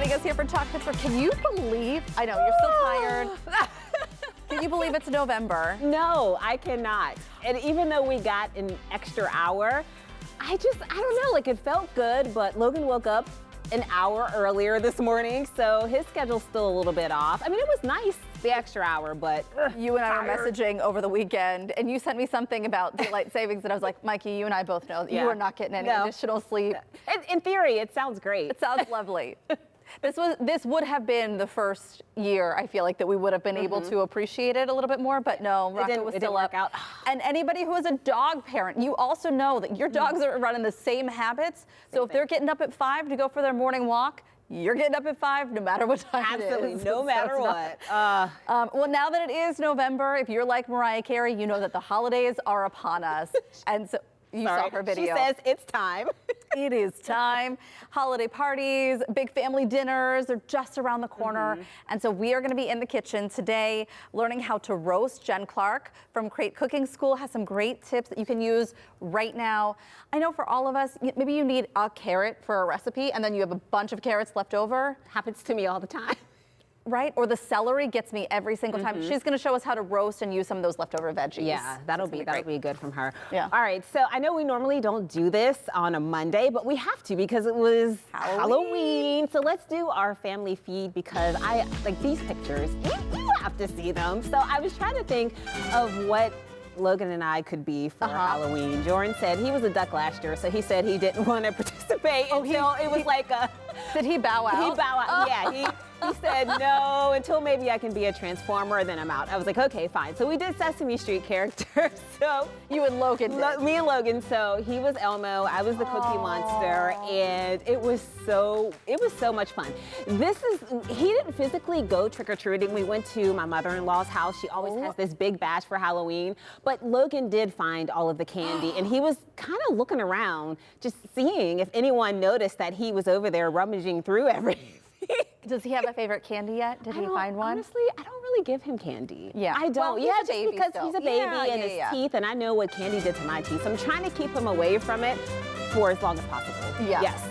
joining us here for Talk Pittsburgh. Can you believe, I know, you're still tired. Can you believe it's November? No, I cannot. And even though we got an extra hour, I don't know, like it felt good, but Logan woke up an hour earlier this morning, so his schedule's still a little bit off. I mean, it was nice, the extra hour, but you and I were messaging over the weekend, and you sent me something about daylight savings, and I was like, Mikey, you and I both know that you are not getting any additional sleep. In theory, it sounds great. It sounds lovely. This would have been the first year, I feel like, that we would have been able to appreciate it a little bit more, but no, Rocco was still up. Out. And anybody who is a dog parent, you also know that your dogs are running the same habits. So if they're getting up at 5 to go for their morning walk, you're getting up at 5 no matter what time it is. Absolutely, no matter what. Well, now that it is November, if you're like Mariah Carey, you know that the holidays are upon us. And so you saw her video. She says it's time. It is time. Holiday parties, big family dinners, they're just around the corner. And so we are going to be in the kitchen today learning how to roast. Jen Clark from Crate Cooking School has some great tips that you can use right now. I know for all of us, maybe you need a carrot for a recipe and then you have a bunch of carrots left over. Happens to me all the time. Right? Or the celery gets me every single time. She's going to show us how to roast and use some of those leftover veggies. Yeah, that'll be good from her. Yeah. All right, so I know we normally don't do this on a Monday, but we have to because it was Halloween. So let's do our family feed because I like these pictures. You have to see them. So I was trying to think of what Logan and I could be for Halloween. Jordan said he was a duck last year, so he said he didn't want to participate until it was like a... Did he bow out? He bowed out, yeah. He said no until maybe I can be a transformer, then I'm out. I was like, okay, fine. So we did Sesame Street characters. So you and Logan did. Me and Logan. So he was Elmo, I was the Cookie Monster, and it was so much fun. He didn't physically go trick-or-treating. We went to my mother-in-law's house. She always has this big bash for Halloween, but Logan did find all of the candy, and he was kind of looking around, just seeing if anyone noticed that he was over there rummaging through everything. Does he have a favorite candy yet? Did he find one? Honestly, I don't really give him candy. Yeah. I don't. Well, yeah, just because still. He's a baby and his teeth, and I know what candy did to my teeth. So I'm trying to keep him away from it for as long as possible. Yeah. Yes.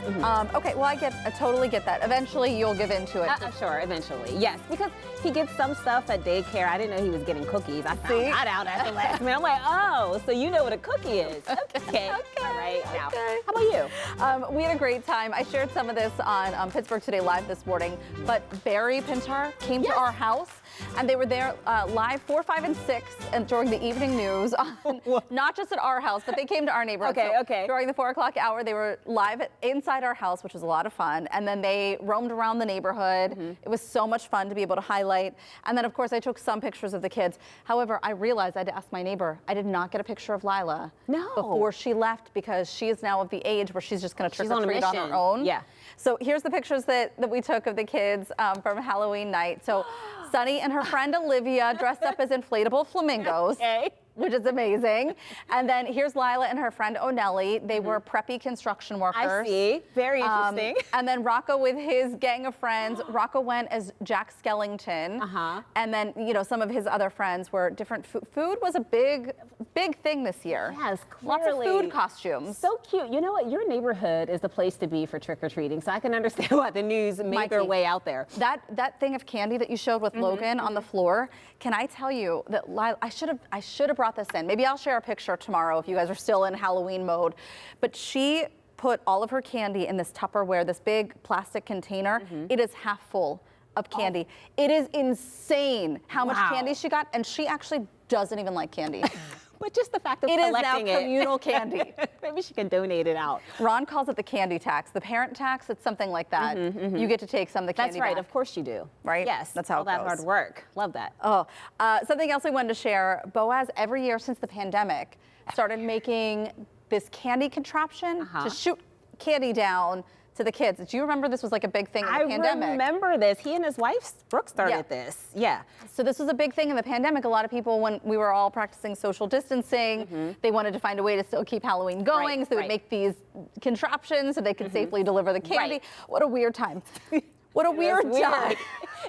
Okay, well, I totally get that. Eventually, you'll give into it. Sure, eventually. Yes, because he gets some stuff at daycare. I didn't know he was getting cookies. I found that out at the last minute. I'm like, oh, so you know what a cookie is. Okay. All right. Now, how about you? We had a great time. I shared some of this on Pittsburgh Today Live this morning, but Barry Pintar came to our house, and they were there live 4, 5, and 6 and during the evening news, not just at our house, but they came to our neighborhood. Okay. During the 4 o'clock hour, they were live inside our house, which was a lot of fun, and then they roamed around the neighborhood. It was so much fun to be able to highlight, and then of course I took some pictures of the kids. However, I realized I had to ask my neighbor. I did not get a picture of Lila before she left because she is now of the age where she's just going to trick or treat on her own. Yeah. So here's the pictures that we took of the kids from Halloween night. So Sunny and her friend Olivia dressed up as inflatable flamingos. Which is amazing. And then here's Lila and her friend O'Nelly. They were preppy construction workers. I see. Very interesting. And then Rocco with his gang of friends. Rocco went as Jack Skellington. And then, some of his other friends were different. Food was a big thing this year. Yes, clearly. Lots of food costumes. So cute. You know what? Your neighborhood is the place to be for trick-or-treating. So I can understand why the news made their way out there. That thing of candy that you showed with Logan on the floor, can I tell you that Lila, I should have brought this in. Maybe I'll share a picture tomorrow if you guys are still in Halloween mode. But she put all of her candy in this Tupperware, this big plastic container. It is half full of candy. It is insane how much candy she got, and she actually doesn't even like candy. But just the fact of collecting it. It is now communal candy. Maybe she can donate it out. Ron calls it the candy tax. The parent tax, it's something like that. You get to take some of the candy That's right. back. Of course you do. Right? Yes. That's how all it that goes. hard work. Love that. Something else I wanted to share. Boaz, every year since the pandemic, started making this candy contraption to shoot candy down to the kids. Do you remember this was like a big thing in the pandemic? I remember this. He and his wife, Brooke, started this. Yeah. So this was a big thing in the pandemic. A lot of people, when we were all practicing social distancing, they wanted to find a way to still keep Halloween going. So they would make these contraptions so they could safely deliver the candy. What a weird time. What a weird time.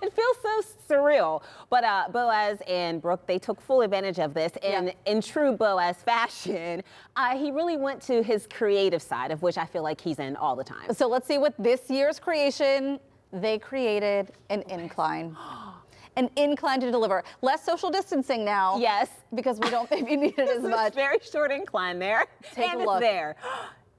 It feels so surreal. But Boaz and Brooke, they took full advantage of this. And in true Boaz fashion, he really went to his creative side, of which I feel like he's in all the time. So let's see what this year's creation they created an incline. An incline to deliver. Less social distancing now. Yes. Because we don't maybe need it as much. Very short incline there. Take and a look. It's there.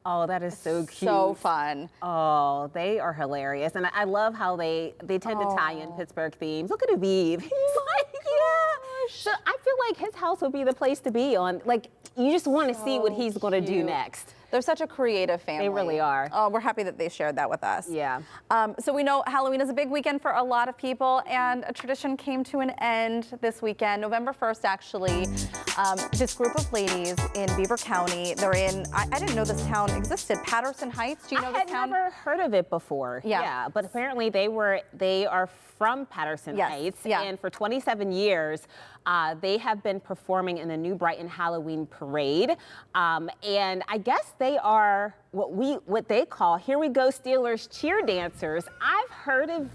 Oh, that is so cute. So fun. Oh, they are hilarious. And I love how they tend to tie in Pittsburgh themes. Look at Aviv. He's like, yeah. So I feel like his house would be the place to be on. Like, you just want to see what he's going to do next. They're such a creative family. They really are. Oh, we're happy that they shared that with us. Yeah. So we know Halloween is a big weekend for a lot of people, and a tradition came to an end this weekend, November 1st, actually. This group of ladies in Beaver County, they're in, I didn't know this town existed, Patterson Heights. Do you know this town? I had never heard of it before. Yeah. But apparently they are from Patterson Heights. Yeah. And for 27 years, they have been performing in the New Brighton Halloween Parade. And I guess they are what they call, here we go Steelers cheer dancers. I've heard of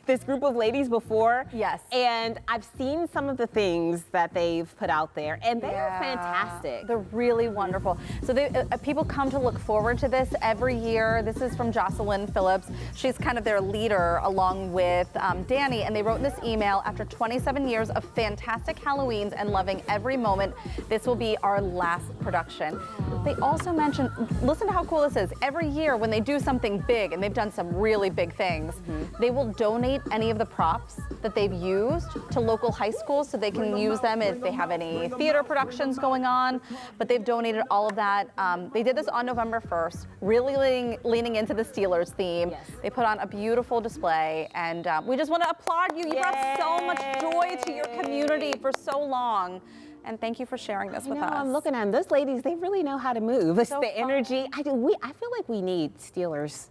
this group of ladies before. Yes. And I've seen some of the things that they've put out there, and they are fantastic. They're really wonderful. So people come to look forward to this every year. This is from Jocelyn Phillips. She's kind of their leader along with Danny, and they wrote in this email, after 27 years of fantastic Halloweens and loving every moment, this will be our last production. They also mentioned, listen to how cool this is. Every year when they do something big, and they've done some really big things, they will donate any of the props that they've used to local high schools so they can use them if they have any theater productions going on. But they've donated all of that. They did this on November 1st, really leaning into the Steelers theme. Yes. They put on a beautiful display, and we just want to applaud you. You brought so much joy to your community for so long. And thank you for sharing this with us. I'm looking at them. Those ladies, they really know how to move. It's So the fun. energy. I feel like we need Steelers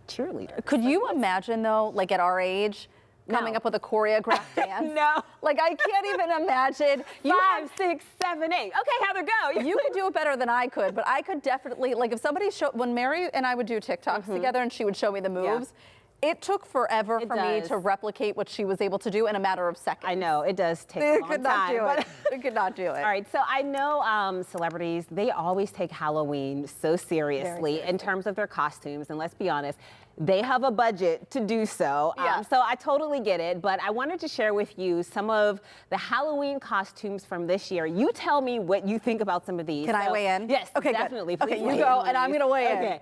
cheerleaders. Could you imagine, though, like at our age, coming No. up with a choreographed dance? No. Like, I can't even imagine. 5, 6, 7, 8. Okay, Heather, go. You could do it better than I could, but I could definitely, like, if somebody when Mary and I would do TikToks together and she would show me the moves, it took forever for me to replicate what she was able to do in a matter of seconds. I know, it does take a It long could not time. do but- it. It could not do it. All right, so I know celebrities, they always take Halloween so seriously in terms of their costumes, and let's be honest, they have a budget to do so. Yeah. So I totally get it, but I wanted to share with you some of the Halloween costumes from this year. You tell me what you think about some of these. Can I weigh in? Yes, Okay, good. definitely. Okay, Please you weigh go, in, and I'm ladies. gonna weigh in. Okay.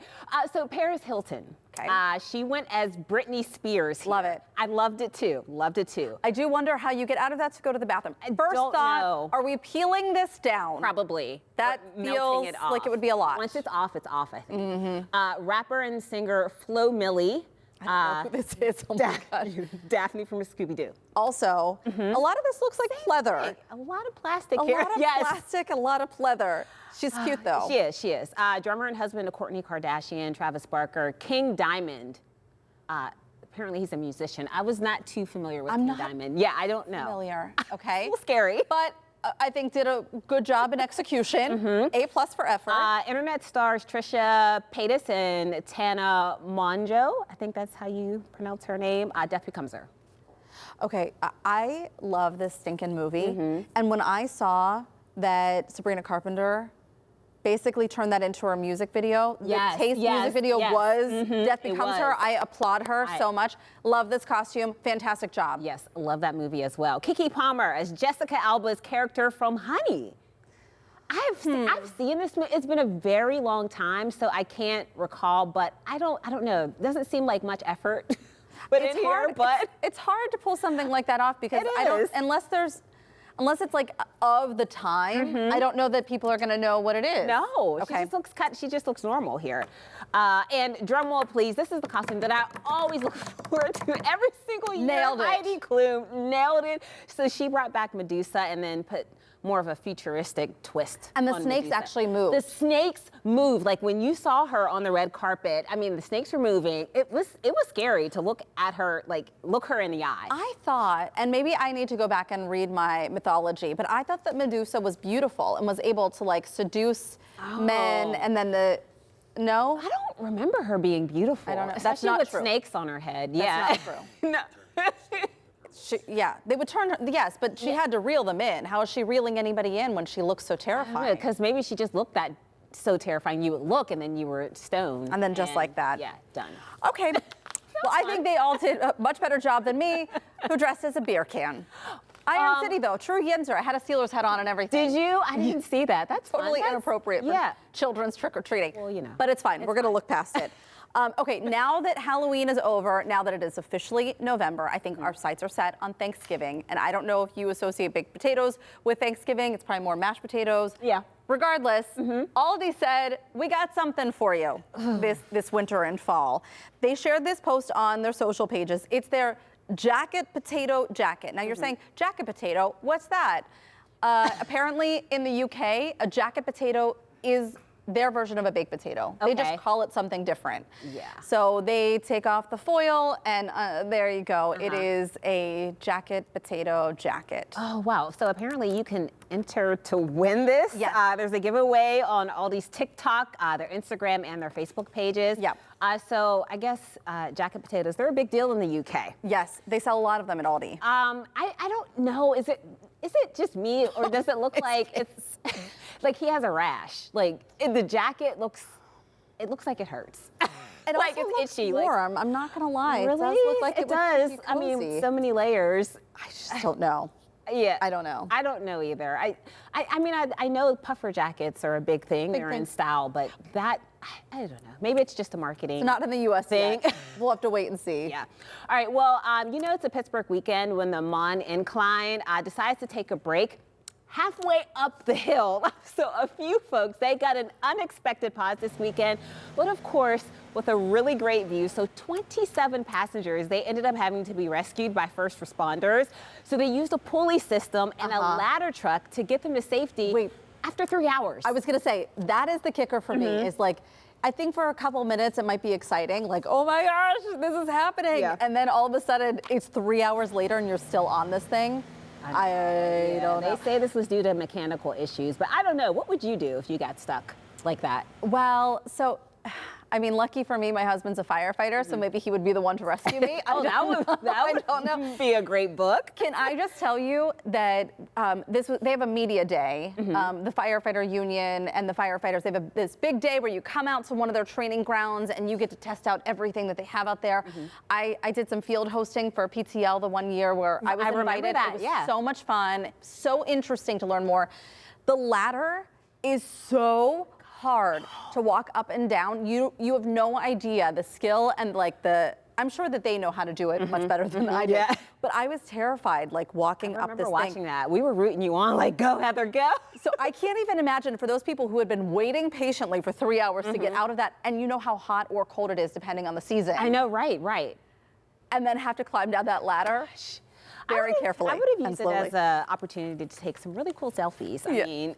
So Paris Hilton. Okay. She went as Britney Spears. Love here. it. I loved it too. Loved it too. I do wonder how you get out of that to go to the bathroom. First don't thought, know. are we peeling this down? Probably. That Or melting feels it off. like it would be a lot. Once it's off, I think. Rapper and singer Flo Milli. I don't know who this is. Oh my gosh. Daphne from Scooby-Doo. Also, a lot of this looks like pleather. A lot of plastic A here. lot of plastic, a lot of pleather. She's cute though. She is. Drummer and husband of Kourtney Kardashian, Travis Barker, King Diamond. Apparently he's a musician. I was not too familiar with King Diamond. Yeah, I don't know. Familiar. Okay. A little scary. But I think did a good job in execution. A+ for effort. Internet stars Trisha Paytas and Tana Mongeau. I think that's how you pronounce her name. Death Becomes Her. Okay, I love this stinking movie. And when I saw that Sabrina Carpenter basically turned that into her music video, Yes, the Taste yes, music video yes. was Death It Becomes Her. was. I applaud her so much. Love this costume. Fantastic job. Yes, love that movie as well. Keke Palmer as Jessica Alba's character from Honey. I've seen this. It's been a very long time, so I can't recall. But I don't know. It doesn't seem like much effort. But It's in hard, here, but it's hard to pull something like that off because It I don't is. unless it's like of the time. I don't know that people are going to know what it is. no, Okay. she just looks cut. She just looks normal here. And drum roll, please. This is the costume that I always look forward to every single year. Nailed it. Heidi Klum nailed it. So she brought back Medusa and then put more of a futuristic twist. And the on snakes Medusa. actually moved. The snakes moved. Like when you saw her on the red carpet, I mean, the snakes were moving. It was scary to look at her, like look her in the eye. I thought, and maybe I need to go back and read my mythology, but I thought that Medusa was beautiful and was able to like seduce men, and then no? I don't remember her being beautiful. I don't know. That's Especially not with true. snakes on her head. That's Yeah. not true. No. Yeah, they would turn her, yes, but she had to reel them in. How is she reeling anybody in when she looks so terrifying? Because maybe she just looked that so terrifying. You would look and then you were stoned. And then just like that. Yeah, done. Okay, Well, I think they all did a much better job than me, who dressed as a beer can. I am City, though. True Yinzer. I had a Steelers hat on and everything. Did you? I didn't see that. That's Totally fun. inappropriate for children's trick-or-treating. Well, you know. But it's fine. We're going to look past it. Okay, now that Halloween is over, now that it is officially November, I think our sights are set on Thanksgiving. And I don't know if you associate baked potatoes with Thanksgiving. It's probably more mashed potatoes. Yeah. Regardless, Aldi said, we got something for you this winter and fall. They shared this post on their social pages. It's their jacket potato jacket. Now you're saying, jacket potato, what's that? Apparently in the UK, a jacket potato is their version of a baked potato. They just call it something different. Yeah. So they take off the foil and there you go. It is a jacket potato jacket. Oh, wow. So apparently you can enter to win this. Yes. There's a giveaway on Aldi's TikTok, their Instagram, and their Facebook pages. Yep. So I guess jacket potatoes, they're a big deal in the UK. Yes, they sell a lot of them at Aldi. I don't know. Is it just me, or does it look like it's like he has a rash? Like the jacket looks like it hurts. It like also it's looks itchy. warm. I'm not gonna lie. Really? It does look like it does. would be I mean, cozy. so many layers. I just don't know. Yeah, I don't know. I don't know either. I mean, I know puffer jackets are a big thing. They're in style, but that, I don't know. Maybe it's just a marketing It's not in the U.S. thing. yet. We'll have to wait and see. Yeah. All right. Well, you know, it's a Pittsburgh weekend when the Mon Incline decides to take a break halfway up the hill. So a few folks, they got an unexpected pause this weekend, but of course, with a really great view. So 27 passengers, they ended up having to be rescued by first responders. So they used a pulley system and a ladder truck to get them to safety after 3 hours. I was gonna say, that is the kicker for me, is like, I think for a couple minutes it might be exciting, like, oh my gosh, this is happening. Yeah. And then all of a sudden it's 3 hours later and you're still on this thing. I don't know. They say this was due to mechanical issues, but I don't know. What would you do if you got stuck like that? Well, so, I mean, lucky for me, my husband's a firefighter, so maybe he would be the one to rescue me. That would be a great book. Can I just tell you that they have a media day, the firefighter union and the firefighters, they have this big day where you come out to one of their training grounds and you get to test out everything that they have out there. I did some field hosting for PTL the one year where I was invited. That, it was so much fun, so interesting to learn more. The ladder is so hard to walk up and down. You have no idea the skill and like I'm sure that they know how to do it much better than I do. Yeah. But I was terrified, like walking up this thing. I remember watching that. We were rooting you on, like, go Heather, go. So I can't even imagine for those people who had been waiting patiently for 3 hours to get out of that, and you know how hot or cold it is depending on the season. I know, right. And then have to climb down that ladder. Very carefully. I would have used it slowly. as an opportunity to take some really cool selfies. I mean,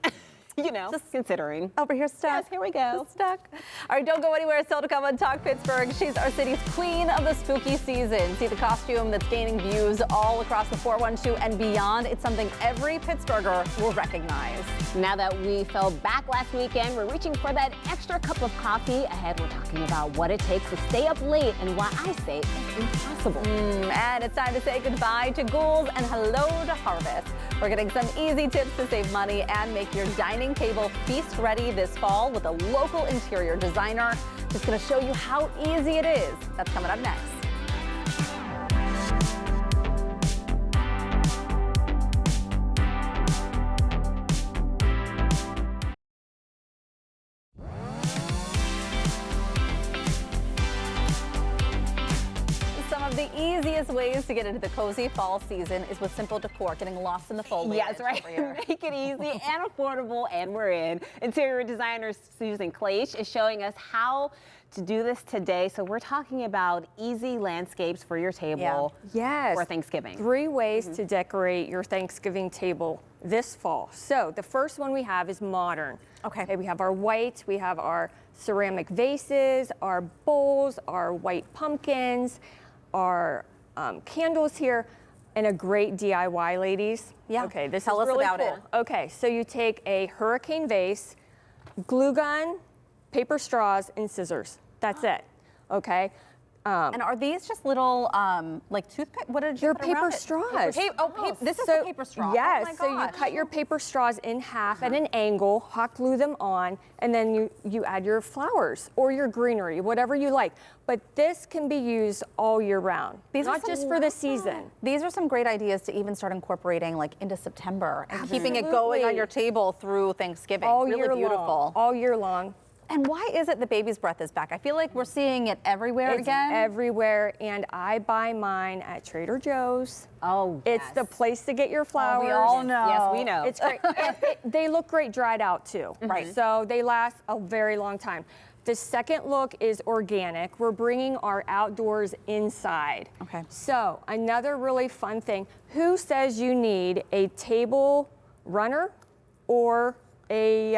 you know, just considering. Over here stuck. Yes, here we go. Just stuck. All right, don't go anywhere. Still to come on Talk Pittsburgh. She's our city's queen of the spooky season. See the costume that's gaining views all across the 412 and beyond. It's something every Pittsburgher will recognize. Now that we fell back last weekend, we're reaching for that extra cup of coffee. Ahead, we're talking about what it takes to stay up late and why I say it's impossible. And it's time to say goodbye to ghouls and hello to harvest. We're getting some easy tips to save money and make your dining table feast ready this fall with a local interior designer. Just going to show you how easy it is. That's coming up next. The easiest ways to get into the cozy fall season is with simple decor, getting lost in the foliage. Yes, right. Make it easy and affordable, and we're in. Interior designer Susan Claish is showing us how to do this today. So we're talking about easy landscapes for your table for Thanksgiving. 3 ways to decorate your Thanksgiving table this fall. So the first one we have is modern. Okay, we have our white, we have our ceramic vases, our bowls, our white pumpkins, our candles here, and a great DIY, ladies. Yeah. Okay, this Tell is us really about cool. it. Okay, so you take a hurricane vase, glue gun, paper straws, and scissors. That's it. Okay. And are these just little like toothpick? What did you They're put around paper it? straws. This is the paper straw. Yes, Oh my so you gosh. cut your paper straws in half at an angle, hot glue them on, and then you add your flowers or your greenery, whatever you like. But this can be used all year round, not just for the season. These are some great ideas to even start incorporating like into September and keeping it going on your table through Thanksgiving. All really year beautiful. long. All year long. And why is it the baby's breath is back? I feel like we're seeing it everywhere It's again. everywhere, and I buy mine at Trader Joe's. Oh, It's the place to get your flowers. we all know. Yes, we know. It's great. And they look great dried out too. Right. So they last a very long time. The second look is organic. We're bringing our outdoors inside. Okay. So another really fun thing, who says you need a table runner or a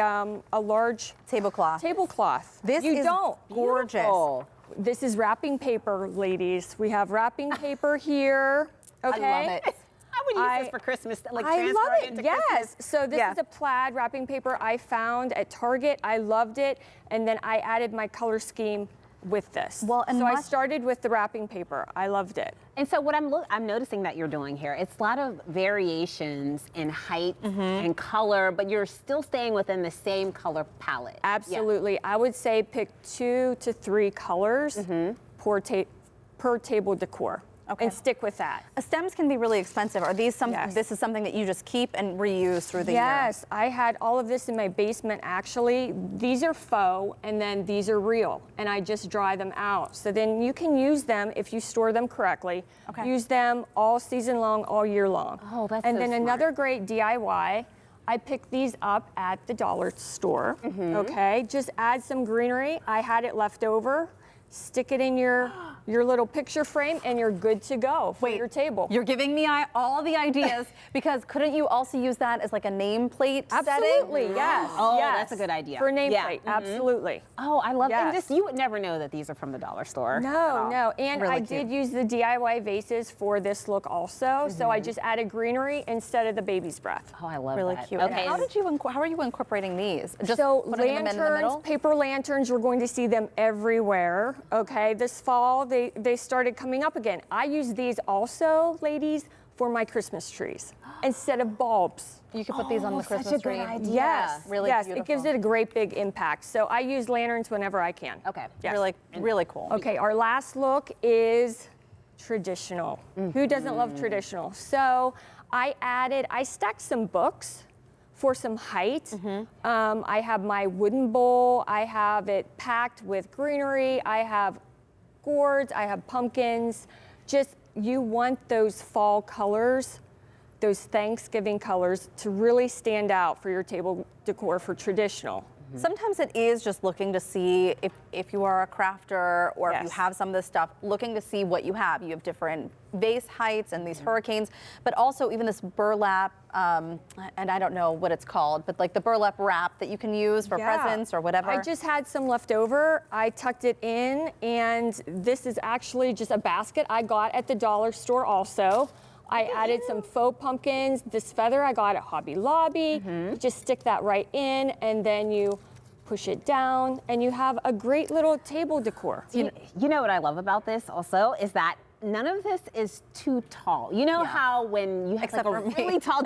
large Tablecloth. tablecloth? This you is don't. gorgeous. Beautiful. This is wrapping paper, ladies. We have wrapping paper here. Okay. I love it. I would use this for Christmas, like I transfer love it. into Yes. Christmas. So this Yeah. is a plaid wrapping paper I found at Target. I loved it, and then I added my color scheme with this. Well, and so I much- started with the wrapping paper. I loved it. And so what I'm noticing that you're doing here, it's a lot of variations in height and color, but you're still staying within the same color palette. Absolutely. I would say pick 2 to 3 colors per table decor, and stick with that. Stems can be really expensive. Are these Yes. this is something that you just keep and reuse through the year? Yes, I had all of this in my basement actually. These are faux and then these are real, and I just dry them out. So then you can use them if you store them correctly. Okay. Use them all season long, all year long. Oh, that's And so then smart. another great DIY, I picked these up at the dollar store, okay? Just add some greenery. I had it left over. Stick it in your little picture frame and you're good to go for your table. You're giving me all the ideas because couldn't you also use that as like a nameplate Absolutely, setting? yes. Oh, yes. that's a good idea. For a Yeah. nameplate, absolutely. Oh, I love it. And Yes. just, you would never know that these are from the dollar store. No, no. And Really I cute. did use the DIY vases for this look also. So I just added greenery instead of the baby's breath. Oh, I love Really that. cute. Okay. And how are you incorporating these? Just So putting them in the middle? lanterns, paper lanterns, you're going to see them everywhere. Okay, this fall they started coming up again. I use these also, ladies, for my Christmas trees instead of bulbs. You could put these on the such a Christmas good tree. idea. Yes, Really yes, beautiful. it gives it a great big impact. So I use lanterns whenever I can. Okay. Yes. Really cool. Okay, our last look is traditional. Who doesn't love traditional? So I stacked some books for some height. I have my wooden bowl. I have it packed with greenery. I have gourds. I have pumpkins. Just, you want those fall colors, those Thanksgiving colors to really stand out for your table decor for traditional. Sometimes it is just looking to see if you are a crafter or if you Yes. have some of this stuff, looking to see what you have. You have different vase heights and these hurricanes, but also even this burlap, and I don't know what it's called, but like the burlap wrap that you can use for Yeah. presents or whatever. I just had some left over. I tucked it in, and this is actually just a basket I got at the dollar store also. I added some faux pumpkins. This feather I got at Hobby Lobby. You just stick that right in, and then you push it down, and you have a great little table decor. You know what I love about this also is that none of this is too tall. You know how when you have Except like a for me. really tall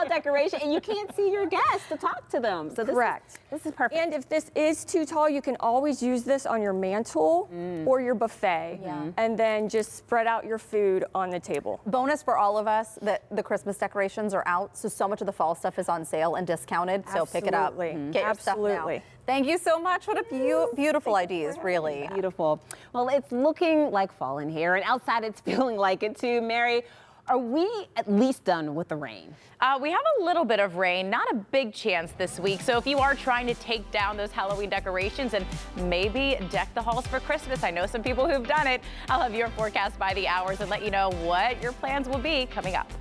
decoration and you can't see your guests to talk to them. So this Correct. This is perfect. And if this is too tall, you can always use this on your mantle or your buffet, and then just spread out your food on the table. Bonus for all of us that the Christmas decorations are out, so much of the fall stuff is on sale and discounted, so pick it up. Absolutely. Get your stuff Absolutely. now. Thank you so much. What a beautiful ideas, really. Beautiful. Well, it's looking like fall in here, and outside it's feeling like it too. Mary, are we at least done with the rain? We have a little bit of rain, not a big chance this week. So if you are trying to take down those Halloween decorations and maybe deck the halls for Christmas, I know some people who've done it. I'll have your forecast by the hours and let you know what your plans will be coming up.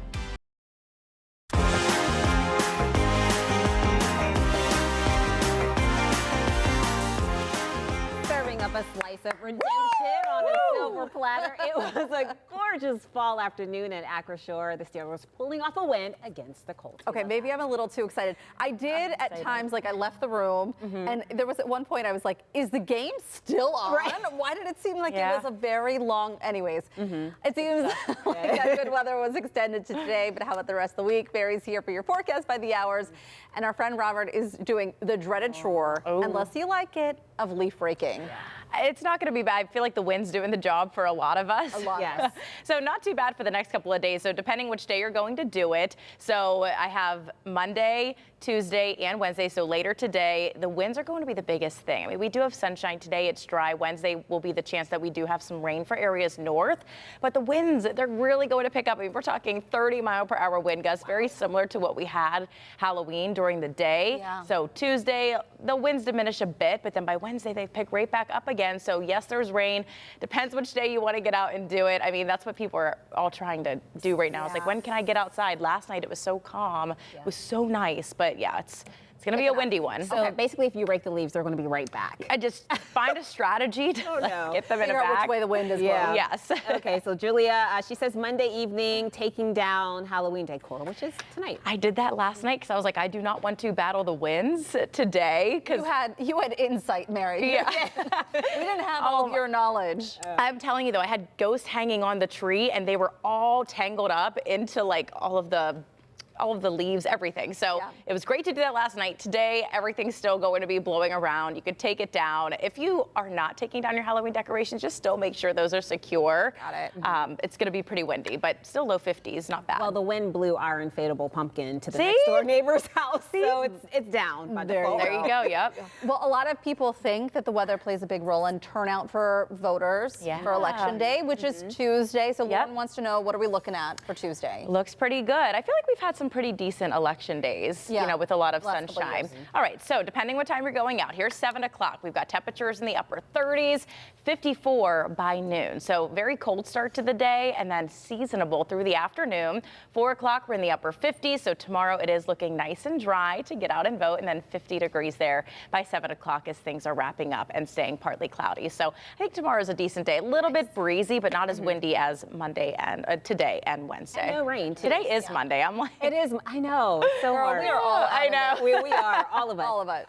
Serving up a slice of redemption on a silver step ladder. It was a gorgeous fall afternoon at Acroshore. The Steelers pulling off a win against the Colts. Okay, maybe I'm a little too excited. I did at times, like I left the room, and there was at one point I was like, is the game still on? Right. Why did it seem like it was a very long, anyways. It seems like that good weather was extended to today, but how about the rest of the week? Barry's here for your forecast by the hours, and our friend Robert is doing the dreaded chore, unless you like it, of leaf raking. It's not going to be bad. I feel like the wind's doing the job for a lot of us. A lot. Yes. So not too bad for the next couple of days. So depending which day you're going to do it. So I have Monday, Tuesday, and Wednesday. So later today, the winds are going to be the biggest thing. I mean, we do have sunshine today. It's dry. Wednesday will be the chance that we do have some rain for areas north. But the winds, they're really going to pick up. I mean, we're talking 30-mile-per-hour wind gusts, very similar to what we had Halloween during the day. Yeah. So Tuesday, the winds diminish a bit, but then by Wednesday, they pick right back up again. So yes, there's rain. Depends which day you want to get out and do it. I mean, that's what people are all trying to do right now. It's like, when can I get outside? Last night it was so calm. It was so nice. But yeah, it's going to be a windy one. So basically, if you rake the leaves, they're going to be right back. I just find a strategy to get them in a Figure out bag. which way the wind is blowing. Yes. Okay, so Julia, she says Monday evening, taking down Halloween decor, which is tonight. I did that last night because I was like, I do not want to battle the winds today. You had insight, Mary. Yeah. We didn't have all of your knowledge. I'm telling you though, I had ghosts hanging on the tree and they were all tangled up into like all of the leaves, everything. So it was great to do that last night. Today, everything's still going to be blowing around. You could take it down. If you are not taking down your Halloween decorations, just still make sure those are secure. Got it. It's going to be pretty windy, but still low 50s, not bad. Well, the wind blew our inflatable pumpkin to the next door neighbor's house, so it's down by default. There you go, yep. Well, a lot of people think that the weather plays a big role in turnout for voters for Election Day, which is Tuesday. So Lauren wants to know, what are we looking at for Tuesday? Looks pretty good. I feel like we've had some pretty decent election days, you know, with a lot of Last couple sunshine. years. All right, so depending what time you're going out, here's 7 o'clock. We've got temperatures in the upper 30s, 54 by noon. So very cold start to the day and then seasonable through the afternoon. 4 o'clock, we're in the upper 50s. So tomorrow it is looking nice and dry to get out and vote, and then 50 degrees there by 7 o'clock as things are wrapping up and staying partly cloudy. So I think tomorrow is a decent day. A little bit breezy, but not as windy as Monday and today and Wednesday. And no rain, too. Today is Monday. I'm like, It is. I know. It's so hard. we are all I know. We are, all of us. All of us.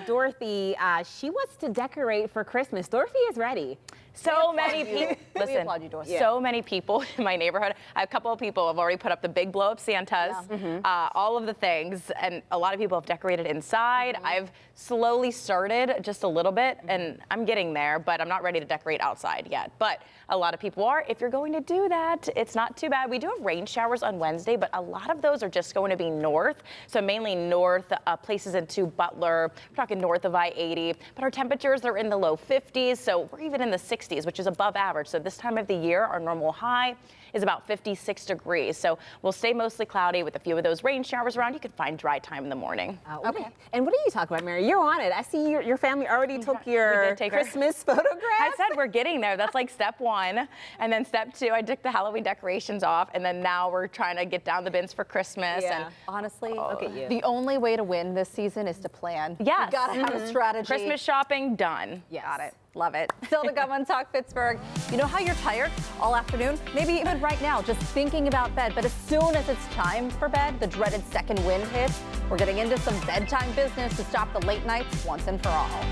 Dorothy, she wants to decorate for Christmas. Dorothy is ready. So many people. We Listen, applaud you, Dorothy. so many people in my neighborhood. I have a couple of people have already put up the big blow up Santas, all of the things, and a lot of people have decorated inside. I've slowly started just a little bit, and I'm getting there, but I'm not ready to decorate outside yet. But a lot of people are. If you're going to do that, it's not too bad. We do have rain showers on Wednesday, but a lot of those are just going to be north, so mainly north, places into Butler. We're talking north of I-80, but our temperatures are in the low 50s, so we're even in the 60s, which is above average. So this time of the year, our normal high is about 56 degrees. So we'll stay mostly cloudy with a few of those rain showers around. You can find dry time in the morning. Okay. And what are you talking about, Mary? You're on it. I see your family already took your take Christmas photograph. I said we're getting there. That's like step 1. And then step 2, I took the Halloween decorations off. And then now we're trying to get down the bins for Christmas. Yeah. And Honestly, Look at you. the only way to win this season is to plan. Yes. You gotta have a strategy. Christmas shopping done. Yes. Got it. Love it. Still to come on Talk Pittsburgh. You know how you're tired all afternoon? Maybe even right now, just thinking about bed. But as soon as it's time for bed, the dreaded second wind hits. We're getting into some bedtime business to stop the late nights once and for all.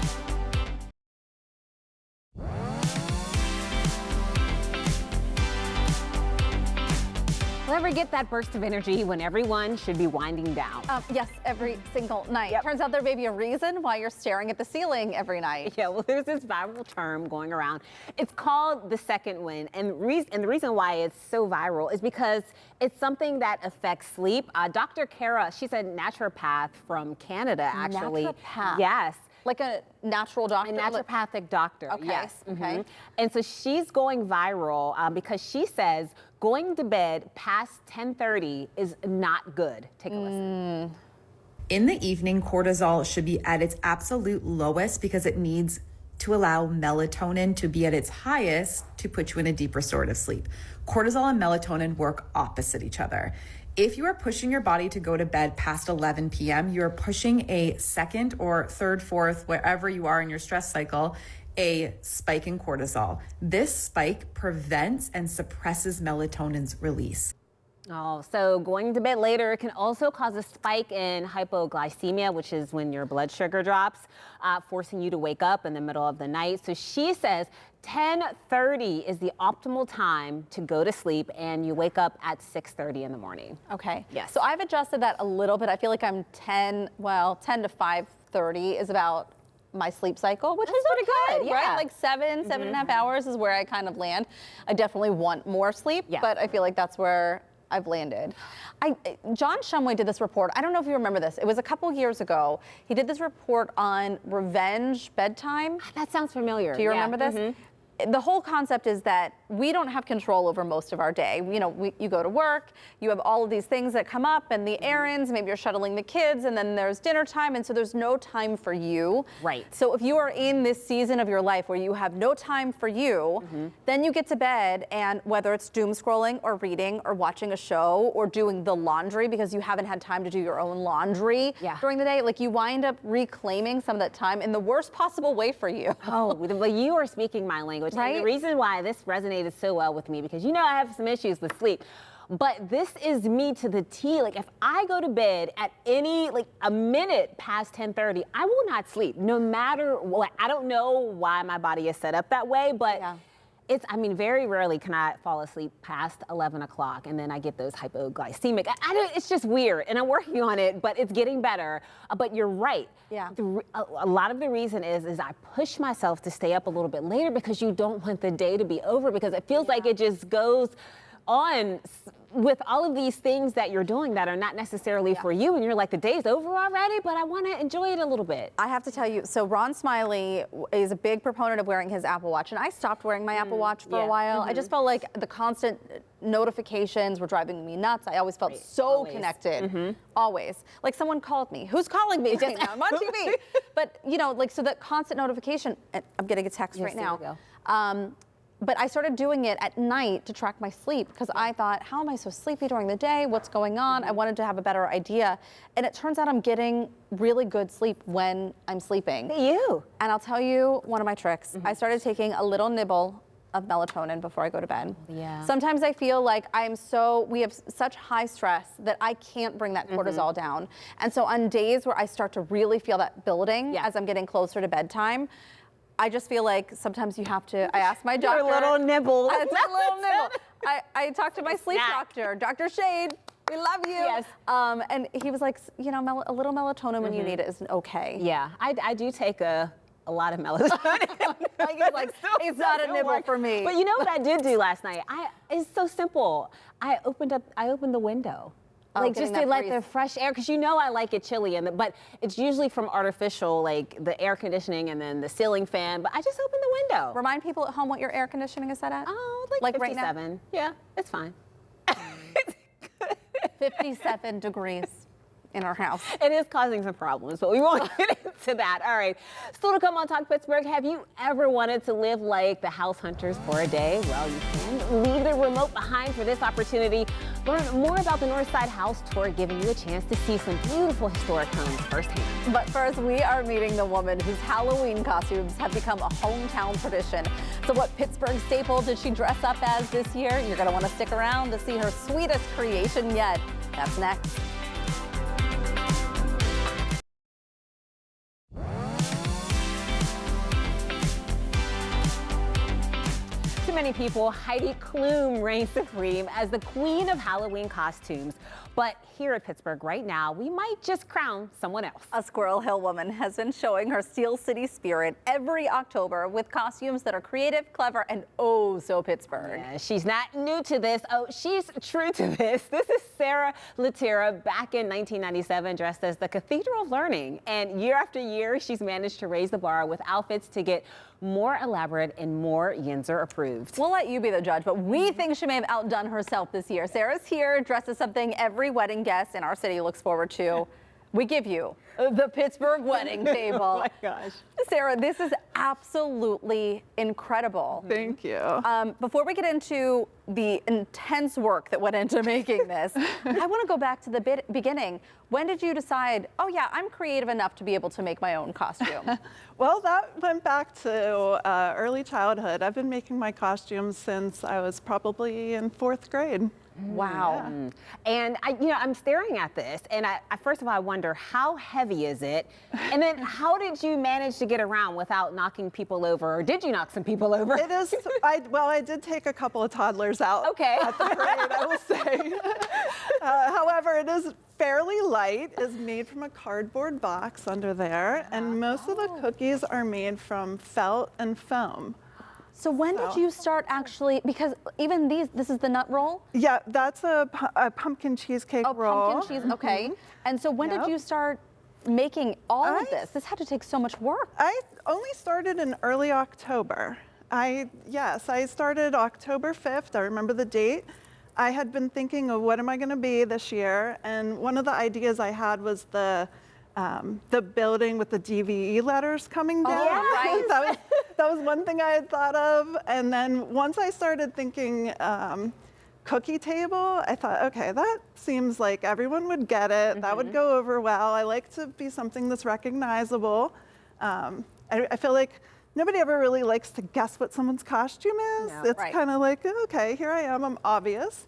Ever get that burst of energy when everyone should be winding down? Yes, every single night. Turns out there may be a reason why you're staring at the ceiling every night. Yeah, well, there's this viral term going around. It's called the second wind, and the reason why it's so viral is because it's something that affects sleep. Dr. Kara, she's a naturopath from Canada, actually. Naturopath? Yes. Like a natural doctor? A naturopathic doctor. Okay. Yes. Okay. And so she's going viral because she says going to bed past 10:30 is not good. Take a listen. In the evening, cortisol should be at its absolute lowest because it needs to allow melatonin to be at its highest to put you in a deep restorative sleep. Cortisol and melatonin work opposite each other. If you are pushing your body to go to bed past 11 p.m., you're pushing a second or third, fourth, wherever you are in your stress cycle, a spike in cortisol. This spike prevents and suppresses melatonin's release. Oh, so going to bed later can also cause a spike in hypoglycemia, which is when your blood sugar drops, forcing you to wake up in the middle of the night. So she says 10:30 is the optimal time to go to sleep, and you wake up at 6:30 in the morning. Okay. Yes. So I've adjusted that a little bit. I feel like I'm 10 to 5:30 is about my sleep cycle, which is pretty good, yeah. right? Like 7.5 hours is where I kind of land. I definitely want more sleep, but I feel like that's where I've landed. John Shumway did this report. I don't know if you remember this. It was a couple years ago. He did this report on revenge bedtime. That sounds familiar. Do you remember this? The whole concept is that we don't have control over most of our day. You know, you go to work, you have all of these things that come up and the errands, maybe you're shuttling the kids, and then there's dinner time, and so there's no time for you. Right. So if you are in this season of your life where you have no time for you, then you get to bed, and whether it's doom scrolling or reading or watching a show or doing the laundry because you haven't had time to do your own laundry during the day, like you wind up reclaiming some of that time in the worst possible way for you. Oh, well, you are speaking my language. Right? And the reason why this resonated so well with me, because you know I have some issues with sleep, but this is me to the T. Like if I go to bed at a minute past 10:30, I will not sleep, no matter what. I don't know why my body is set up that way, but very rarely can I fall asleep past 11 o'clock, and then I get those hypoglycemic. It's just weird, and I'm working on it, but it's getting better. But you're right. Yeah. A lot of the reason is I push myself to stay up a little bit later because you don't want the day to be over, because it feels like it just goes on with all of these things that you're doing that are not necessarily for you, and you're like, the day's over already, but I want to enjoy it a little bit. I have to tell you, so Ron Smiley is a big proponent of wearing his Apple Watch, and I stopped wearing my Apple Watch for a while. I just felt like the constant notifications were driving me nuts. I always felt so connected, always. Like someone called me. Who's calling me right now? I'm on TV. But you know, like, so that constant notification, and I'm getting a text right now. But I started doing it at night to track my sleep, because I thought, how am I so sleepy during the day? What's going on? I wanted to have a better idea. And it turns out I'm getting really good sleep when I'm sleeping. You. And I'll tell you one of my tricks. I started taking a little nibble of melatonin before I go to bed. Yeah. Sometimes I feel like we have such high stress that I can't bring that cortisol down. And so on days where I start to really feel that building as I'm getting closer to bedtime, I just feel like sometimes you have to, I asked my doctor. Your little nibble. It's a little nibble. I talked to my sleep doctor, Dr. Shade. We love you. Yes. And he was like, you know, a little melatonin when you need it is okay. Yeah, I do take a lot of melatonin. It's not a nibble for me. But you know what I did do last night? It's so simple. I opened the window. Like just to let the fresh air, because you know I like it chilly, but it's usually from artificial, like the air conditioning and then the ceiling fan. But I just open the window. Remind people at home what your air conditioning is set at. Oh, like 57. Right now? Yeah, it's fine. 57 degrees in our house. It is causing some problems, but we won't get into that. All right. Still to come on Talk Pittsburgh, have you ever wanted to live like the house hunters for a day? Well, you can leave the remote behind for this opportunity. Learn more about the Northside House Tour, giving you a chance to see some beautiful historic homes firsthand. But first, we are meeting the woman whose Halloween costumes have become a hometown tradition. So what Pittsburgh staple did she dress up as this year? You're going to want to stick around to see her sweetest creation yet. That's next. To many people, Heidi Klum reigns supreme as the queen of Halloween costumes. But here at Pittsburgh right now, we might just crown someone else. A Squirrel Hill woman has been showing her Steel City spirit every October with costumes that are creative, clever, and oh so Pittsburgh. Yeah, she's not new to this. Oh, she's true to this. This is Sarah Latira back in 1997, dressed as the Cathedral of Learning. And year after year, she's managed to raise the bar with outfits to get more elaborate and more Yinzer approved. We'll let you be the judge, but we think she may have outdone herself this year. Sarah's here, dressed as something every wedding guest in our city looks forward to. We give you the Pittsburgh wedding table. Oh my gosh. Sarah, this is absolutely incredible. Thank you. Before we get into the intense work that went into making this, I want to go back to the beginning. When did you decide, oh yeah, I'm creative enough to be able to make my own costume? Well, that went back to early childhood. I've been making my costumes since I was probably in 4th grade. Wow. And I'm staring at this, and I first of all, I wonder, how heavy is it? And then how did you manage to get around without knocking people over, or did you knock some people over? It is, I did take a couple of toddlers out Okay. at the parade, I will say. However, it is fairly light, is made from a cardboard box under there, and most of the cookies are made from felt and foam. So when did you start actually, because even this is the nut roll? Yeah, that's a pumpkin cheesecake roll. Pumpkin cheese, okay. And so when did Yep. you start making all of this? This had to take so much work. I only started in early October. I started October 5th. I remember the date. I had been thinking of what am I going to be this year, and one of the ideas I had was the building with the DVE letters coming down. yeah, right. that was one thing I had thought of, and then once I started thinking cookie table, I thought, okay, that seems like everyone would get it. That would go over well. I like to be something that's recognizable. I feel like nobody ever really likes to guess what someone's costume is. No, it's right. kind of like, okay, here I am, I'm obvious.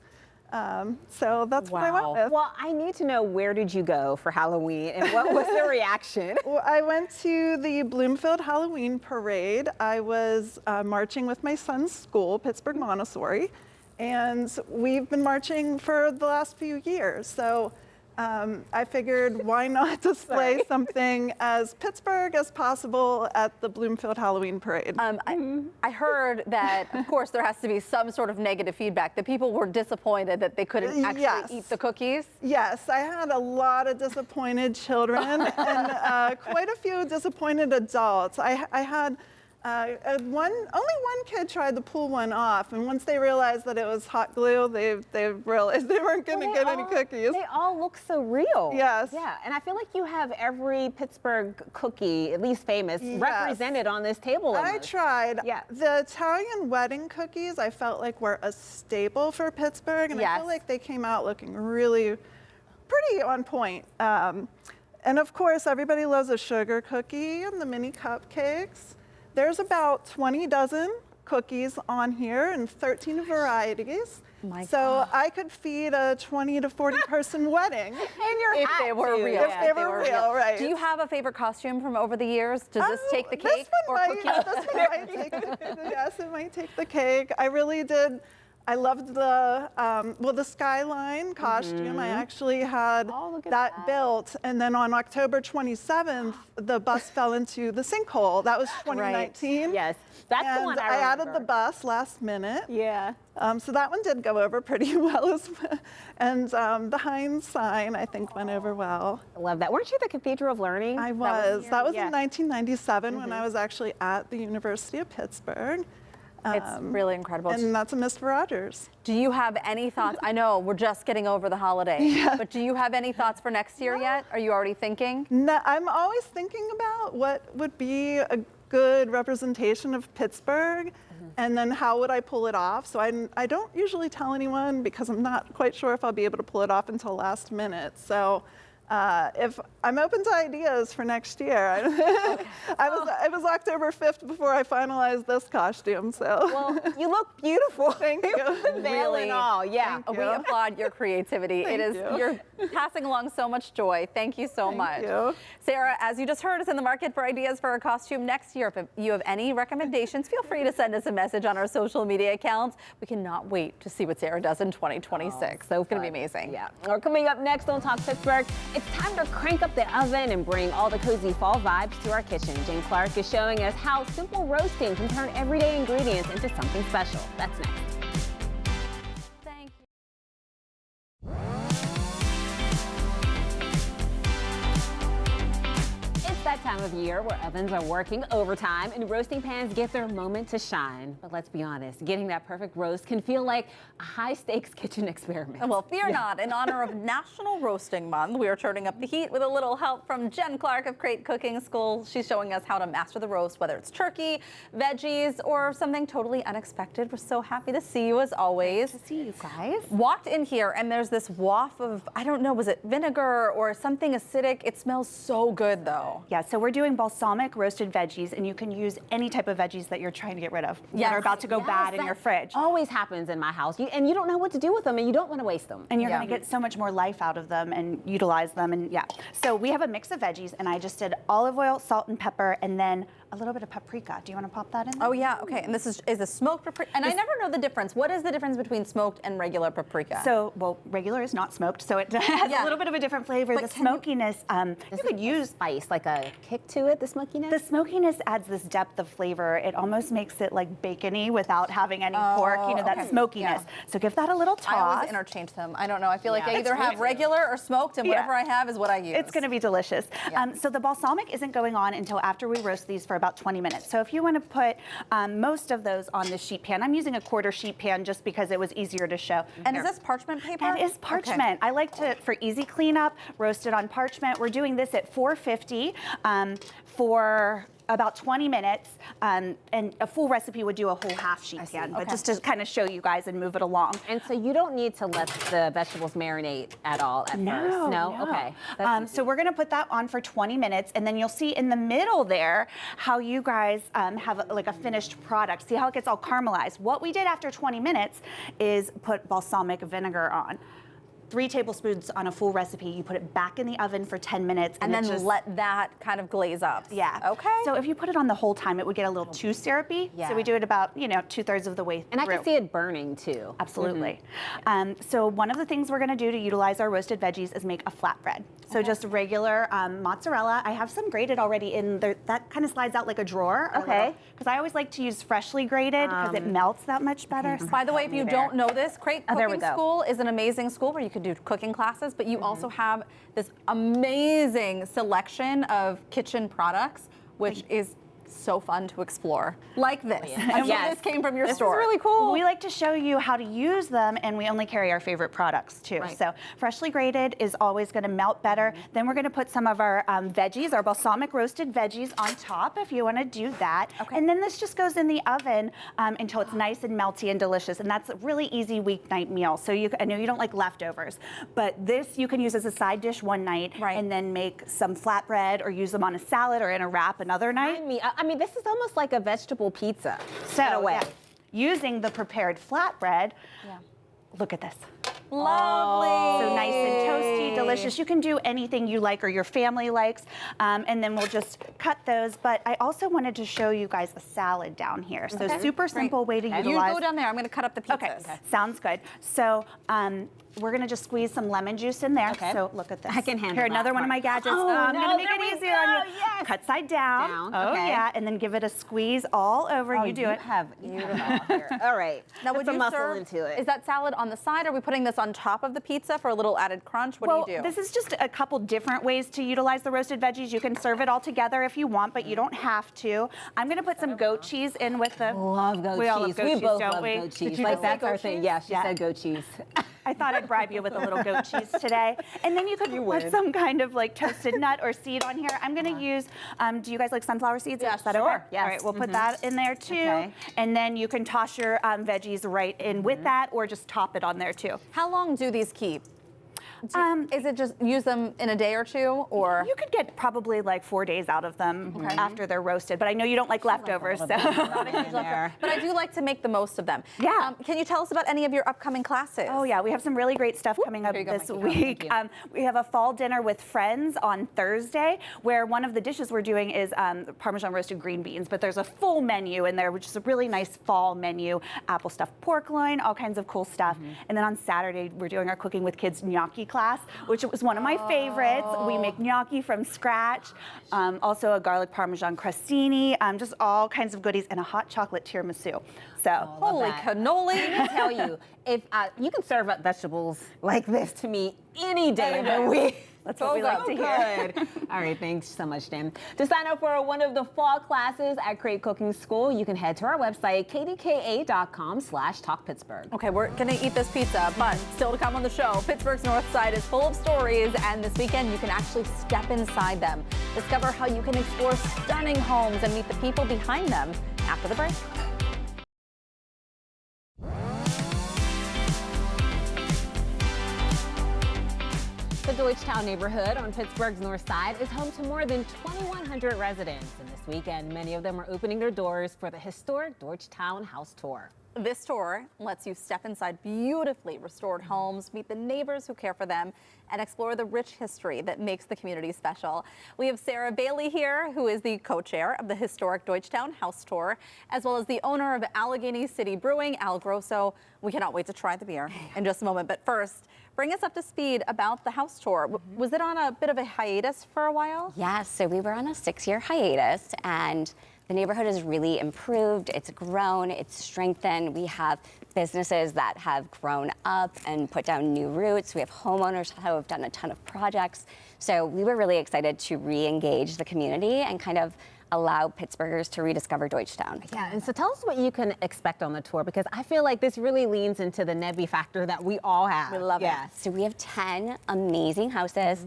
So that's what I went with. Well, I need to know, where did you go for Halloween, and what was the reaction? Well, I went to the Bloomfield Halloween Parade. I was marching with my son's school, Pittsburgh Montessori, and we've been marching for the last few years. So I figured, why not display something as Pittsburgh as possible at the Bloomfield Halloween Parade? I heard that, of course, there has to be some sort of negative feedback, that people were disappointed that they couldn't actually Yes. eat the cookies. Yes, I had a lot of disappointed children and quite a few disappointed adults. I had only one kid tried to pull one off, and once they realized that it was hot glue, they realized they weren't going to get any cookies. They all look so real. Yes. Yeah, and I feel like you have every Pittsburgh cookie, at least famous, Yes. represented on this table. I almost. tried. Yeah. The Italian wedding cookies I felt like were a staple for Pittsburgh, and I Yes. feel like they came out looking really pretty on point. And of course, everybody loves a sugar cookie and the mini cupcakes. There's about 20 dozen cookies on here in 13 varieties. My so God. I could feed a 20 to 40 person wedding. And your If hat, they were too. real. If they were real, right. Do you have a favorite costume from over the years? Does this take the This cake or one cookie? might, this one might take yes, it might take the cake. I really did. I loved the the Skyline costume. I actually had Oh, look at that built, and then on October 27th, the bus fell into the sinkhole. That was 2019. Yes, that's and the one I added the remember. bus last minute. Yeah. So that one did go over pretty well as well. And the Heinz sign, I think, went over well. I love that. Weren't you the Cathedral of Learning? I was. That was Yeah. in 1997 when I was actually at the University of Pittsburgh. It's really incredible. And that's a Mr. Rogers. Do you have any thoughts? I know we're just getting over the holiday, but do you have any thoughts for next year yet? Are you already thinking? No, I'm always thinking about what would be a good representation of Pittsburgh, and then how would I pull it off. So I don't usually tell anyone because I'm not quite sure if I'll be able to pull it off until last minute. So if I'm open to ideas for next year. It was October 5th before I finalized this costume, so. Well, you look beautiful. Thank you. Veil Really. and all, yeah. Thank We you. applaud your creativity. Thank you. You're passing along so much joy. Thank you so much. you. Sarah, as you just heard, is in the market for ideas for a costume next year. If you have any recommendations, feel free to send us a message on our social media accounts. We cannot wait to see what Sarah does in 2026. So it's going to be amazing. Yeah. Or coming up next on Talk Pittsburgh, it's time to crank up the oven and bring all the cozy fall vibes to our kitchen. Jane Clark is showing us how simple roasting can turn everyday ingredients into something special. That's next. Thank you. It's that that time of year where ovens are working overtime and roasting pans get their moment to shine. But let's be honest, getting that perfect roast can feel like a high-stakes kitchen experiment. Well, fear not. In honor of National Roasting Month, we are turning up the heat with a little help from Jen Clark of Crate Cooking School. She's showing us how to master the roast, whether it's turkey, veggies, or something totally unexpected. We're so happy to see you as always. Good to see you guys. Walked in here and there's this waft of, I don't know, was it vinegar or something acidic? It smells so good though. Yeah, so we're doing balsamic roasted veggies, and you can use any type of veggies that you're trying to get rid of that are about to go bad in your fridge. Always happens in my house, and you don't know what to do with them, and you don't want to waste them. And you're going to get so much more life out of them and utilize them. And yeah, so we have a mix of veggies, and I just did olive oil, salt, and pepper, and then a little bit of paprika. Do you want to pop that in there? Oh yeah, okay. And this is a smoked paprika. And I never know the difference. What is the difference between smoked and regular paprika? So, well, regular is not smoked, so it has a little bit of a different flavor. But The smokiness, you could use Spice, like a kick to it, the smokiness? the smokiness adds this depth of flavor. It almost makes it like bacony without having any pork, you know, that okay. smokiness. Yeah. So give that a little I toss. always interchange them. I don't know. I feel like I It's either have weird. regular or smoked, and Yeah. whatever I have is what I use. It's going to be delicious. Yeah. So the balsamic isn't going on until after we roast these for about 20 minutes. So if you want to put most of those on the sheet pan, I'm using a quarter sheet pan just because it was easier to show. And is this parchment paper? That is parchment. Okay. I like to, for easy cleanup, roast it on parchment. We're doing this at 450 for about 20 minutes, and a full recipe would do a whole half sheet pan, but just to kind of show you guys and move it along. And so you don't need to let the vegetables marinate at all at first? No? Okay. So we're going to put that on for 20 minutes, and then you'll see in the middle there how you guys have like a finished product. See how it gets all caramelized. What we did after 20 minutes is put balsamic vinegar on. 3 tablespoons on a full recipe. You put it back in the oven for 10 minutes. And it then just, let that kind of glaze up. Yeah. Okay. So if you put it on the whole time, it would get a little too syrupy. Yeah. So we do it about, 2/3 of the way And I through. can see it burning too. Absolutely. So one of the things we're going to do to utilize our roasted veggies is make a flatbread. So just regular mozzarella. I have some grated already in there. That kind of slides out like a drawer. Okay. Because I always like to use freshly grated because it melts that much better. By the way, if you don't know this, Crate there we Cooking go. School is an amazing school where you could do cooking classes, but you also have this amazing selection of kitchen products, which is so fun to explore. Like this. I'm sure Yes. this came from your This store. is really cool. We like to show you how to use them, and we only carry our favorite products too. Right. So freshly grated is always going to melt better. Then we're going to put some of our veggies, our balsamic roasted veggies on top if you want to do that. Okay. And then this just goes in the oven until it's nice and melty and delicious. And that's a really easy weeknight meal. So I know you don't like leftovers, but this you can use as a side dish one night, Right. and then make some flatbread or use them on a salad or in a wrap another night. I mean, this is almost like a vegetable pizza. So in a way. yeah, using the prepared flatbread, look at this. Lovely. So nice and toasty, delicious. You can do anything you like or your family likes, and then we'll just cut those. But I also wanted to show you guys a salad down here. So super simple way to You utilize. go down there. I'm going to cut up the pizzas. Okay, sounds good. So we're gonna just squeeze some lemon juice in there. Okay. So look at this. I can handle Here, that another one of part. my gadgets. Oh, I'm no, gonna make there it we easier on go, you. yes. Cut side down. Down, Oh okay. yeah, and then give it a squeeze all over. You do it. Have you here. All right. Now, Put would some you muscle serve, into it. is that salad on the side? Or are we putting this on top of the pizza for a little added crunch? What Well, do you do? this is just a couple different ways to utilize the roasted veggies. You can serve it all together if you want, but you don't have to. I'm gonna put some goat cheese in with the. Love goat We all cheese. love goat we cheese, both don't love we? goat cheese. you Like just say that's our goat thing. cheese? Yeah, she Yeah. said goat cheese. I thought I'd bribe you with a little goat cheese today. And then you could put some kind of like toasted nut or seed on here. I'm gonna use, do you guys like sunflower seeds? Yeah, Is that sure. okay? Yes. All right, we'll put that in there too. Okay. And then you can toss your veggies right in with that, or just top it on there too. How long do these keep? Is it just use them in a day or two, or? You could get probably like 4 days out of them after they're roasted, but I know you don't like leftovers, so. Not a huge leftover. But I do like to make the most of them. Yeah. Can you tell us about any of your upcoming classes? Oh yeah, we have some really great stuff coming up Here you go, this Mikey. week. We have a fall dinner with friends on Thursday, where one of the dishes we're doing is Parmesan roasted green beans, but there's a full menu in there, which is a really nice fall menu. Apple stuffed pork loin, all kinds of cool stuff. And then on Saturday, we're doing our Cooking with Kids gnocchi class, which was one of my favorites. We make gnocchi from scratch, also a garlic Parmesan crostini, just all kinds of goodies, and a hot chocolate tiramisu. So, Holy that. cannoli. Let me tell you, if you can serve up vegetables like this to me any day of the week. That's what we like to hear. Good. All right, thanks so much, Jen. To sign up for one of the fall classes at Crate Cooking School, you can head to our website, kdka.com/talkpittsburgh. Okay, we're gonna eat this pizza, but still to come on the show, Pittsburgh's North Side is full of stories, and this weekend you can actually step inside them. Discover how you can explore stunning homes and meet the people behind them after the break. The Deutschtown neighborhood on Pittsburgh's North Side is home to more than 2,100 residents. And this weekend, many of them are opening their doors for the historic Deutschtown house tour. This tour lets you step inside beautifully restored homes, meet the neighbors who care for them, and explore the rich history that makes the community special. We have Sarah Bailey here, who is the co-chair of the historic Deutschtown house tour, as well as the owner of Allegheny City Brewing, Al Grosso. We cannot wait to try the beer in just a moment. But first, bring us up to speed about the house tour. Was it on a bit of a hiatus for a while? Yes, so we were on a 6-year hiatus, and the neighborhood has really improved. It's grown, it's strengthened. We have businesses that have grown up and put down new roots. We have homeowners who have done a ton of projects. So we were really excited to re-engage the community and kind of allow Pittsburghers to rediscover Deutschtown. Yeah, and so tell us what you can expect on the tour, because I feel like this really leans into the Nebby factor that we all have. We love it. So we have 10 amazing houses.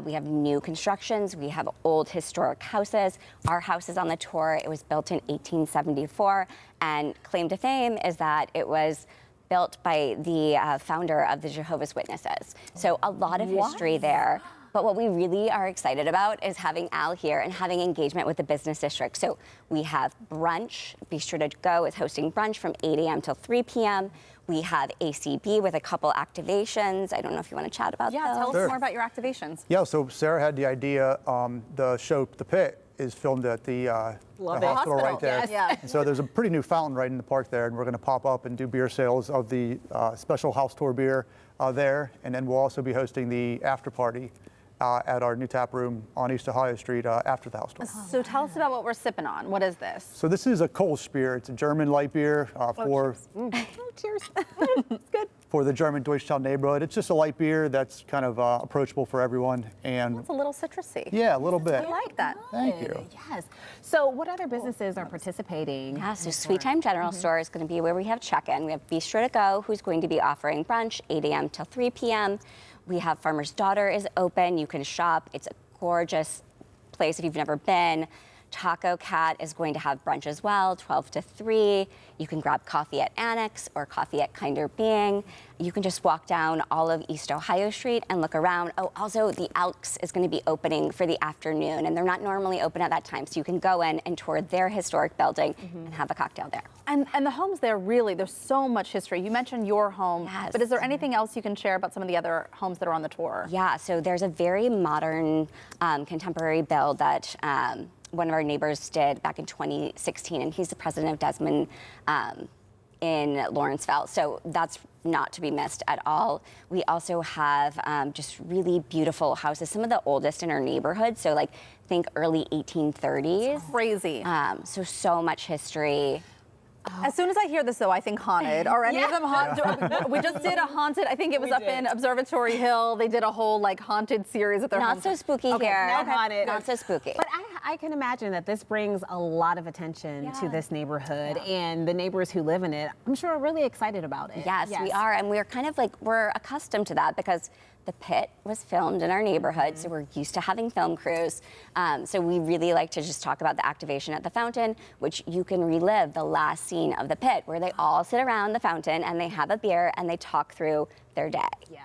We have new constructions, we have old historic houses. Our house is on the tour. It was built in 1874, and claim to fame is that it was built by the founder of the Jehovah's Witnesses. So a lot of history there. But what we really are excited about is having Al here and having engagement with the business district. So we have brunch. Bistro to Go is hosting brunch from 8 a.m. till 3 p.m. We have ACB with a couple activations. I don't know if you want to chat about Yeah, those. tell us Sure. more about your activations. Yeah, so Sarah had the idea. The show, The Pit, is filmed at the Love it. hospital right Hospital, there. yes. Yeah. And so there's a pretty new fountain right in the park there, and we're going to pop up and do beer sales of the special house tour beer there. And then we'll also be hosting the after party at our new tap room on East Ohio Street after the house tour. So tell us about what we're sipping on. What is this? So this is a Kolsch beer. It's a German light beer Cheers. for the German Deutschtown neighborhood. It's just a light beer that's kind of approachable for everyone. And It's a little citrusy. yeah, a little bit. I like that. Thank you. Yes. So what other businesses are participating? Yeah, so Sweet Time General Store is going to be where we have check-in. We have Bistro to Go, who's going to be offering brunch 8 a.m. till 3 p.m. We have Farmer's Daughter is open. You can shop. It's a gorgeous place if you've never been. Taco Cat is going to have brunch as well, 12 to 3. You can grab coffee at Annex or coffee at Kinder Being. You can just walk down all of East Ohio Street and look around. Oh, also the Elks is going to be opening for the afternoon, and they're not normally open at that time, so you can go in and tour their historic building and have a cocktail there. And the homes there, really, there's so much history. You mentioned your home, Yes. but is there anything else you can share about some of the other homes that are on the tour? Yeah, so there's a very modern, contemporary build that one of our neighbors did back in 2016, and he's the president of Desmond in Lawrenceville. So that's not to be missed at all. We also have just really beautiful houses, some of the oldest in our neighborhood. So like think early 1830s. Crazy. So much history. As soon as I hear this, though, I think haunted. Are any of them haunted? We just did a haunted. I think it was up in Observatory Hill. They did a whole like haunted series at their Not homes. so spooky Okay, here. not haunted. Not so spooky. But I can imagine that this brings a lot of attention to this neighborhood, and the neighbors who live in it, I'm sure, are really excited about it. Yes, we are, and we're kind of like, we're accustomed to that because The Pit was filmed in our neighborhood, so we're used to having film crews. So we really like to just talk about the activation at the fountain, which you can relive the last scene of The Pit, where they all sit around the fountain and they have a beer and they talk through their day. Yeah.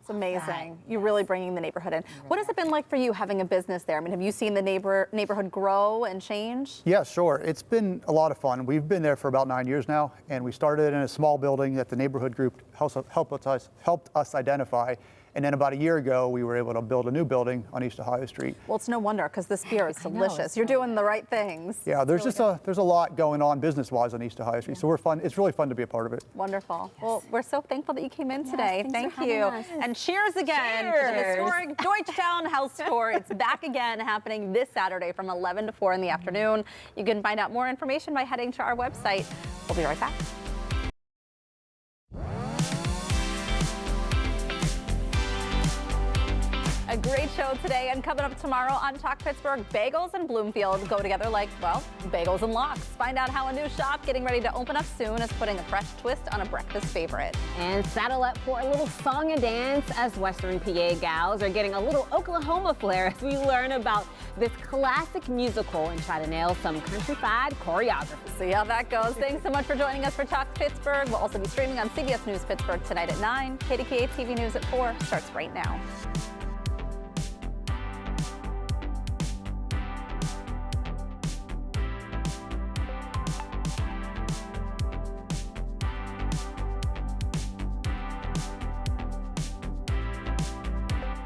It's amazing. You're really bringing the neighborhood in. What has it been like for you having a business there? I mean, have you seen the neighborhood grow and change? Yeah, sure. It's been a lot of fun. We've been there for about 9 years now, and we started in a small building that the neighborhood group helped us identify. And then about a year ago, we were able to build a new building on East Ohio Street. Well, it's no wonder because this beer is delicious. You're doing the right things. Yeah, there's there's a lot going on business-wise on East Ohio Street, so we're fun. It's really fun to be a part of it. Wonderful. Well, we're so thankful that you came in today. thanks for Thank you. having us. And cheers again to the historic Deutschtown House Tour. It's back again, happening this Saturday from 11 to 4 in the afternoon. You can find out more information by heading to our website. We'll be right back. A great show today, and coming up tomorrow on Talk Pittsburgh, bagels and Bloomfield go together like, well, bagels and lox. Find out how a new shop getting ready to open up soon is putting a fresh twist on a breakfast favorite. And saddle up for a little song and dance as Western PA gals are getting a little Oklahoma flair as we learn about this classic musical and try to nail some countryside choreography. See how that goes. Thanks so much for joining us for Talk Pittsburgh. We'll also be streaming on CBS News Pittsburgh tonight at 9. KDKA TV News at 4 starts right now.